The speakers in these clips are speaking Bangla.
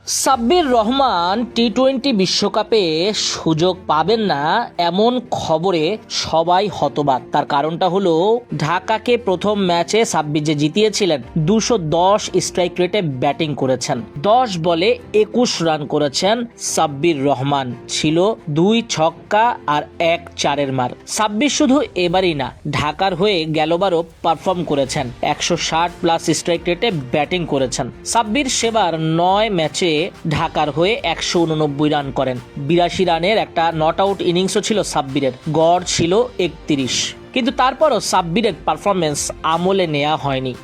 সাব্বির রহমান টি-20 বিশ্বকাপে সুযোগ পাবেন না এমন খবরে সবাই হতবাক। তার কারণটা হলো ঢাকাকে প্রথম ম্যাচে সাব্বির যে জিতিয়েছিলেন 210 স্ট্রাইক রেটে ব্যাটিং করেছেন, 10 বলে 21 রান করেছেন সাব্বির রহমান, ছিল 2 ছক্কা আর 1 চারের মার। সাব্বির শুধু এবারই না, ঢাকার হয়ে গেলবারও পারফর্ম করেছেন, 160 প্লাস স্ট্রাইক রেটে ব্যাটিং করেছেন। সাব্বির সেবার 9 ম্যাচে ঢাকার হয়ে 189 রান করেন, 82 রানের একটা নট আউট ইনিংসও ছিল সাব্বিরের, গড় ছিল 31। কিন্তু তারপরও সাব্বিরের পারফরমেন্স আমলে নেওয়া হয়নি।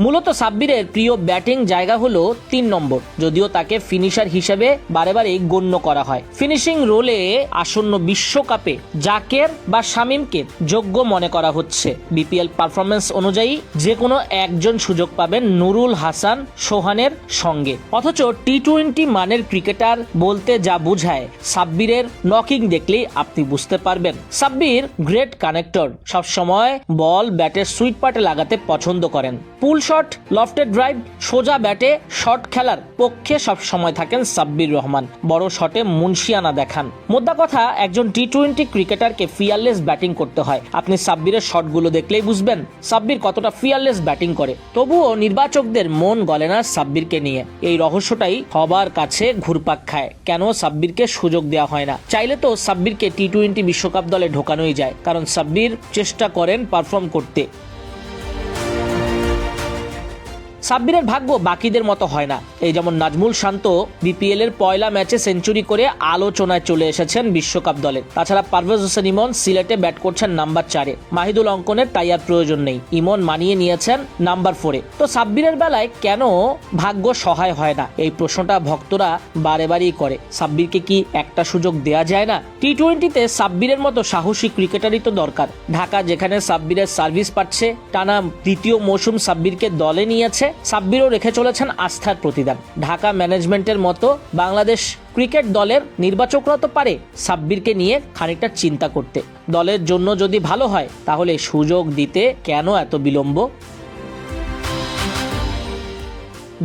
মূলত সাব্বিরের প্রিয় ব্যাটিং জায়গা হলো 3 নম্বর, যদিও তাকে ফিনিশার হিসেবে বারে বারে গণ্য করা হয়। ফিনিশিং রোলে আসন্ন বিশ্বকাপে জাকের বা শামীমকে যোগ্য মনে করা হচ্ছে। বিপিএল পারফরমেন্স অনুযায়ী যে কোনো একজন সুযোগ পাবেন নুরুল হাসান সোহানের সঙ্গে। অথচ টি-20 মানের ক্রিকেটার বলতে যা বোঝায়, সাব্বিরের নকিং দেখলেই আপনি বুঝতে পারবেন। সাব্বির গ্রেট কানেক্টর, সবসময় বল ব্যাটের সুইট পার্টে লাগাতে পছন্দ করেন। পুল শট, লফটেড ড্রাইভ, সোজা ব্যাটে শট খেলার পক্ষে সব সময় থাকেন সাব্বির রহমান, বড় শটে মুনশিয়ানা দেখান। মোদ্দা কথা, একজন টি-20 ক্রিকেটারকে ফিয়ারলেস ব্যাটিং করতে হয়। আপনি সাব্বিরের শটগুলো দেখলেই বুঝবেন সাব্বির কতটা ফিয়ারলেস ব্যাটিং করে। তবুও নির্বাচকদের মন গলে না সাব্বিরকে নিয়ে। এই রহস্যটাই সবার কাছে ঘুরপাক খায়, কেন সাব্বিরকে সুযোগ দেওয়া হয় না। চাইলে তো সাব্বিরকে টি-20 বিশ্বকাপ দলে ঢোকানোই যায়, কারণ সাব্বির চেষ্টা করেন পারফর্ম করতে। সাব্বিরের ভাগ্য বাকিদের মতো হয় না। এই যেমন নাজমুল শান্ত বিপিএল এর পয়লা ম্যাচে সেঞ্চুরি করে আলোচনায় চলে এসেছেন বিশ্বকাপ দলে। তাছাড়া পারভেজ হোসেন ইমন সিলেটে ব্যাট করছেন নাম্বার 4-এ, মাহিদুল অঙ্কনের তাই আর প্রয়োজন নেই, ইমন মানিয়ে নিয়েছেন নাম্বার 4-এ। তো সাব্বিরের বেলায় কেন ভাগ্য সহায় হয় না, এই প্রশ্নটা ভক্তরা বারে বারেই করে। সাব্বিরকে কি একটা সুযোগ দেয়া যায় না? টি-20তে সাব্বিরের মতো সাহসী ক্রিকেটারই তো দরকার। ঢাকা যেখানে সাব্বিরের সার্ভিস পাচ্ছে, টানা দ্বিতীয় মৌসুম সাব্বিরকে দলে নিয়েছে, সাব্বিরও রেখে চলেছেন আস্থার প্রতিদান। ঢাকা ম্যানেজমেন্টের মতো বাংলাদেশ ক্রিকেট দলের নির্বাচকরা তো পারে সাব্বিরকে নিয়ে খানিকটা চিন্তা করতে। দলের জন্য যদি ভালো হয়, তাহলে সুযোগ দিতে কেন এত বিলম্ব?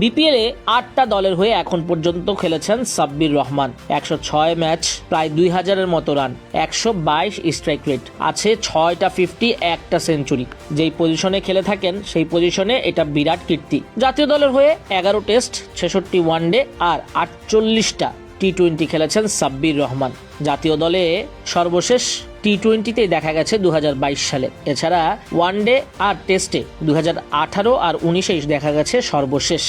বিপিএলে 8টা দলের হয়ে এখন পর্যন্ত খেলেছেন সাব্বির রহমান, 106 ম্যাচ, প্রায় 2000-এর মতো রান, 122 স্ট্রাইক রেট, আছে 6টা 50, 1টা সেঞ্চুরি। যেই পজিশনে খেলে থাকেন সেই পজিশনে এটা বিরাট কীর্তি। জাতীয় দলের হয়ে 11 টেস্ট, 66 ওয়ানডে আর 48টা টি-20 খেলেছেন সাব্বির রহমান। জাতীয় দলে সর্বশেষ টি-20-তে দেখা গেছে 2022 সালে। এছাড়া ওয়ানডে আর টেস্টে 2018 আর 19-এ দেখা গেছে সর্বশেষ।